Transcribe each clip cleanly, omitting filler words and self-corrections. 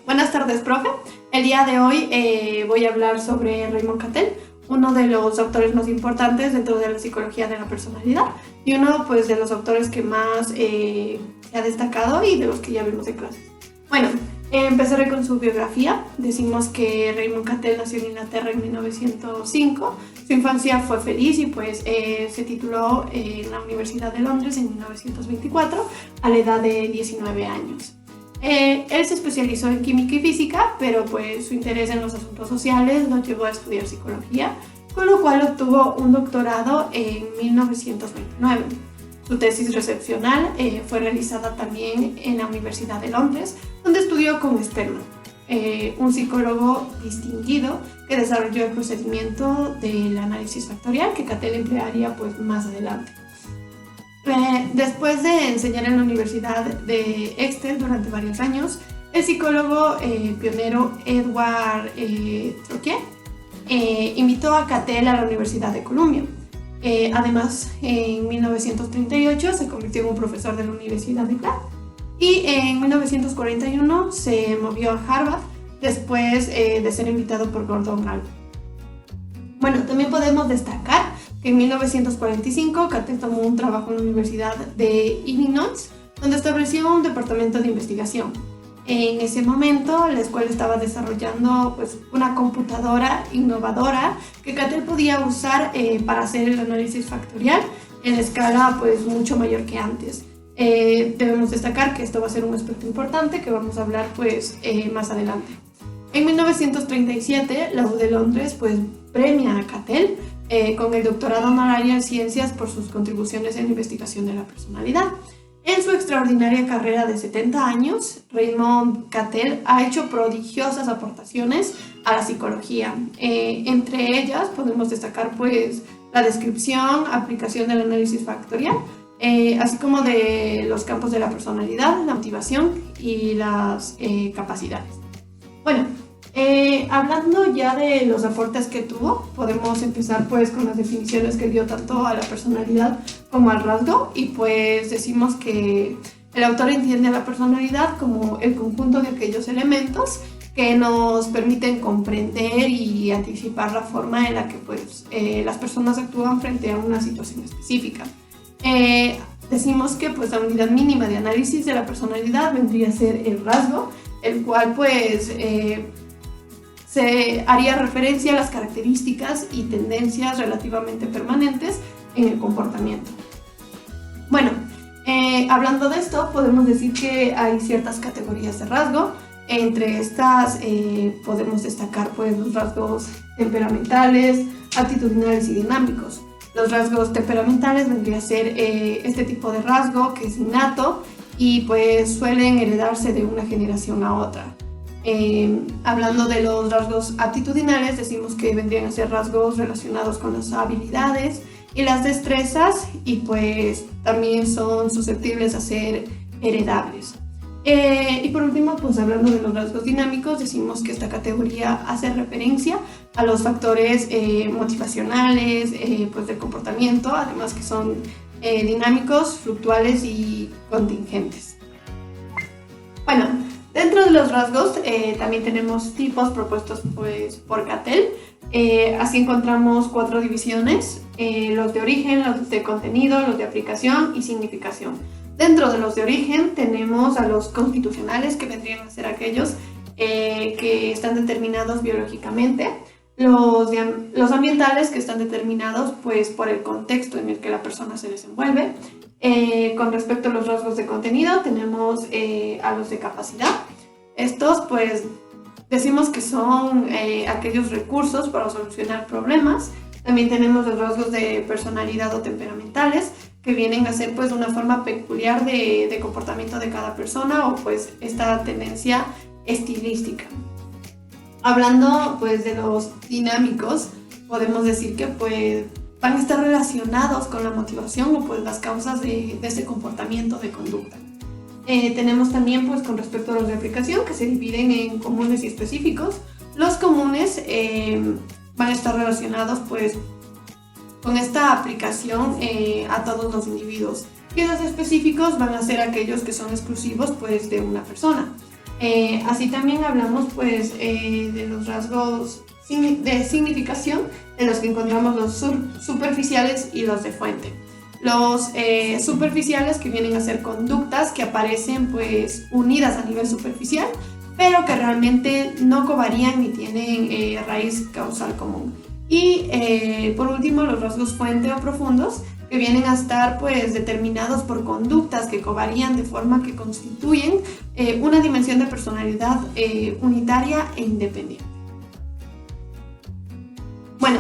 Buenas tardes, profe. El día de hoy voy a hablar sobre Raymond Cattell, uno de los autores más importantes dentro de la psicología de la personalidad y uno pues, de los autores que más se ha destacado y de los que ya vimos en clase. Bueno, empezaré con su biografía. Decimos que Raymond Cattell nació en Inglaterra en 1905. Su infancia fue feliz y pues se tituló en la Universidad de Londres en 1924 a la edad de 19 años. Él se especializó en química y física, pero pues su interés en los asuntos sociales lo llevó a estudiar psicología, con lo cual obtuvo un doctorado en 1929. Su tesis recepcional fue realizada también en la Universidad de Londres, donde estudió con Sterman, un psicólogo distinguido que desarrolló el procedimiento del análisis factorial que Cattell emplearía pues, más adelante. Después de enseñar en la Universidad de Exeter durante varios años, el psicólogo pionero Edward Trocchier invitó a Cattell a la Universidad de Columbia. Además, en 1938 se convirtió en un profesor de la Universidad de Clark y en 1941 se movió a Harvard después de ser invitado por Gordon Gallup. Bueno, también podemos destacar que en 1945 Cattell tomó un trabajo en la Universidad de Illinois, donde estableció un departamento de investigación. En ese momento, la escuela estaba desarrollando pues, una computadora innovadora que Cattell podía usar para hacer el análisis factorial en escala pues, mucho mayor que antes. Debemos destacar que esto va a ser un aspecto importante que vamos a hablar pues, más adelante. En 1937, la U de Londres pues, premia a Cattell con el doctorado honorario en ciencias por sus contribuciones en la investigación de la personalidad. En su extraordinaria carrera de 70 años, Raymond Cattell ha hecho prodigiosas aportaciones a la psicología. Entre ellas podemos destacar pues, la descripción, aplicación del análisis factorial, así como de los campos de la personalidad, la motivación y las capacidades. Bueno, hablando ya de los aportes que tuvo, podemos empezar pues con las definiciones que dio tanto a la personalidad como al rasgo, y pues decimos que el autor entiende a la personalidad como el conjunto de aquellos elementos que nos permiten comprender y anticipar la forma en la que pues, las personas actúan frente a una situación específica. Decimos que pues, la unidad mínima de análisis de la personalidad vendría a ser el rasgo, el cual pues se haría referencia a las características y tendencias relativamente permanentes en el comportamiento. Bueno, hablando de esto, podemos decir que hay ciertas categorías de rasgo. Entre estas podemos destacar pues, los rasgos temperamentales, actitudinales y dinámicos. Los rasgos temperamentales vendría a ser este tipo de rasgo que es innato y pues suelen heredarse de una generación a otra. Hablando de los rasgos actitudinales, decimos que vendrían a ser rasgos relacionados con las habilidades y las destrezas y pues también son susceptibles a ser heredables. Y por último, pues hablando de los rasgos dinámicos, decimos que esta categoría hace referencia a los factores motivacionales pues del comportamiento, además que son dinámicos, fluctuales y contingentes. Bueno, dentro de los rasgos también tenemos tipos propuestos pues, por Cattell. Así encontramos 4 divisiones, los de origen, los de contenido, los de aplicación y significación. Dentro de los de origen tenemos a los constitucionales, que vendrían a ser aquellos que están determinados biológicamente, los ambientales, que están determinados pues, por el contexto en el que la persona se desenvuelve. Con respecto a los rasgos de contenido, tenemos a los de capacidad. Estos pues decimos que son aquellos recursos para solucionar problemas. También tenemos los rasgos de personalidad o temperamentales, que vienen a ser pues una forma peculiar de comportamiento de cada persona o pues esta tendencia estilística. Hablando pues de los dinámicos, podemos decir que pues van a estar relacionados con la motivación o pues las causas de ese comportamiento de conducta. Tenemos también pues con respecto a los de aplicación, que se dividen en comunes y específicos. Los comunes van a estar relacionados pues con esta aplicación a todos los individuos, y los específicos van a ser aquellos que son exclusivos pues, de una persona. Así también hablamos pues de los rasgos de significación, en los que encontramos los superficiales y los de fuente. Los superficiales, que vienen a ser conductas que aparecen pues unidas a nivel superficial, pero que realmente no covarían ni tienen raíz causal común. Y por último, los rasgos fuente o profundos, que vienen a estar pues determinados por conductas que covarían de forma que constituyen una dimensión de personalidad unitaria e independiente. Bueno,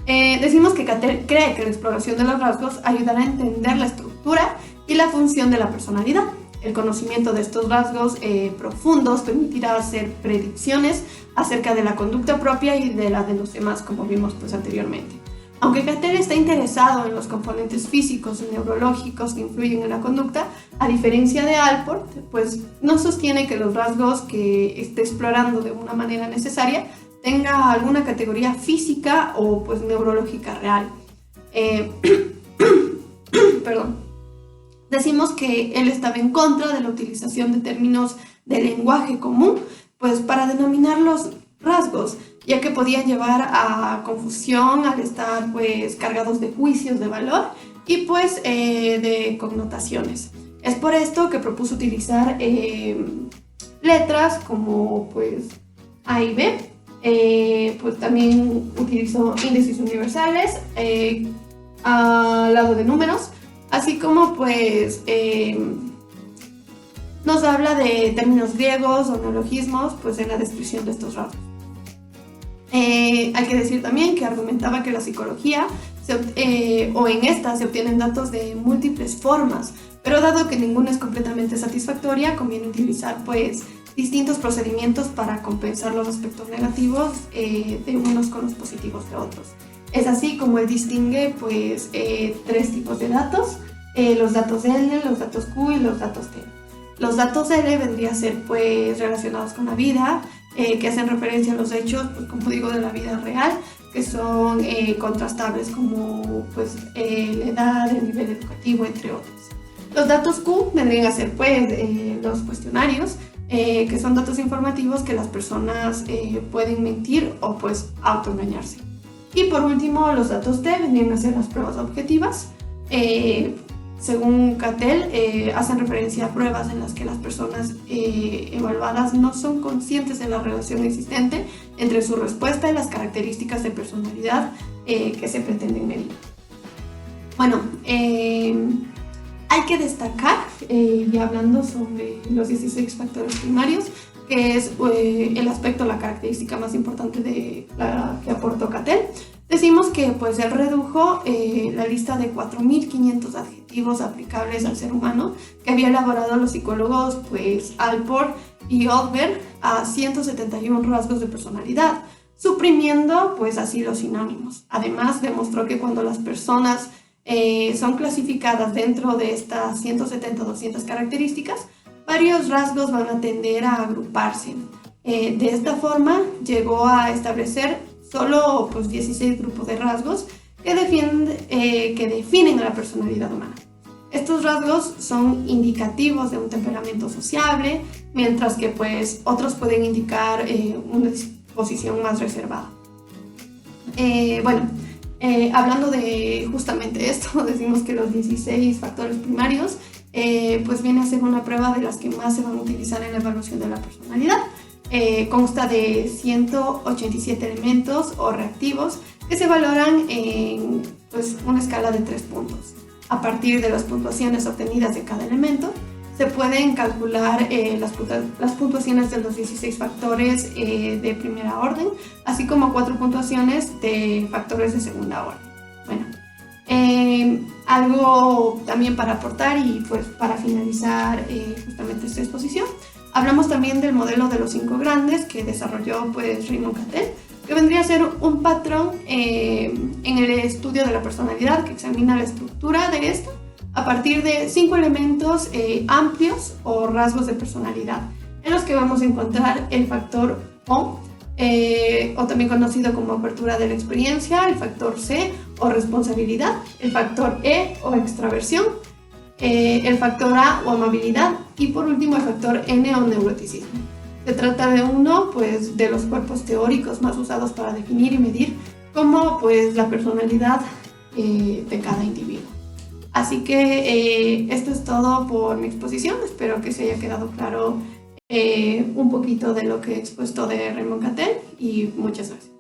decimos que Cattell cree que la exploración de los rasgos ayudará a entender la estructura y la función de la personalidad. El conocimiento de estos rasgos profundos permitirá hacer predicciones acerca de la conducta propia y de la de los demás, como vimos pues anteriormente. Aunque Cattell está interesado en los componentes físicos y neurológicos que influyen en la conducta, a diferencia de Allport, pues no sostiene que los rasgos que esté explorando de una manera necesaria tenga alguna categoría física o pues neurológica real. Perdón. Decimos que él estaba en contra de la utilización de términos de lenguaje común pues para denominar los rasgos, ya que podían llevar a confusión al estar pues cargados de juicios de valor y pues de connotaciones. Es por esto que propuso utilizar letras como pues A y B. Pues también utilizó índices universales al lado de números, así como pues nos habla de términos griegos o neologismos pues en la descripción de estos rasgos. Hay que decir también que argumentaba que la psicología o en esta se obtienen datos de múltiples formas, pero dado que ninguna es completamente satisfactoria, conviene utilizar pues distintos procedimientos para compensar los aspectos negativos de unos con los positivos de otros. Es así como él distingue pues tres tipos de datos: los datos L, los datos Q y los datos T. Los datos L vendrían a ser pues relacionados con la vida, que hacen referencia a los hechos, pues, como digo, de la vida real, que son contrastables como pues la edad, el nivel educativo, entre otros. Los datos Q vendrían a ser pues los cuestionarios, que son datos informativos que las personas pueden mentir o pues autoengañarse. Y por último, los datos T vendrían a ser las pruebas objetivas. Según Cattell, hacen referencia a pruebas en las que las personas evaluadas no son conscientes de la relación existente entre su respuesta y las características de personalidad que se pretenden medir. Bueno, hay que destacar, ya hablando sobre los 16 factores primarios, que es el aspecto, la característica más importante de la que aportó Cattell. Decimos que pues él redujo la lista de 4.500 adjetivos aplicables al ser humano que había elaborado los psicólogos pues Allport y Oldberg a 171 rasgos de personalidad, suprimiendo pues así los sinónimos. Además, demostró que cuando las personas son clasificadas dentro de estas 170-200 características, varios rasgos van a tender a agruparse. De esta forma, llegó a establecer solo pues, 16 grupos de rasgos que definen a la personalidad humana. Estos rasgos son indicativos de un temperamento sociable, mientras que pues, otros pueden indicar una disposición más reservada. Hablando de justamente esto, decimos que los 16 factores primarios pues viene a ser una prueba de las que más se van a utilizar en la evaluación de la personalidad. Consta de 187 elementos o reactivos que se valoran en pues, una escala de 3 puntos. A partir de las puntuaciones obtenidas de cada elemento, se pueden calcular las puntuaciones de los 16 factores de primera orden, así como 4 puntuaciones de factores de segunda orden. Bueno, algo también para aportar y pues para finalizar justamente esta exposición, hablamos también del modelo de los 5 grandes que desarrolló pues Raymond Cattell, que vendría a ser un patrón en el estudio de la personalidad que examina la estructura de esta a partir de 5 elementos amplios o rasgos de personalidad, en los que vamos a encontrar el factor O, o también conocido como apertura de la experiencia, el factor C o responsabilidad, el factor E o extraversión, el factor A o amabilidad y por último el factor N o neuroticismo. Se trata de uno, pues, de los cuerpos teóricos más usados para definir y medir como, pues, la personalidad de cada individuo. Así que esto es todo por mi exposición. Espero que se haya quedado claro un poquito de lo que he expuesto de Raymond Cattell y muchas gracias.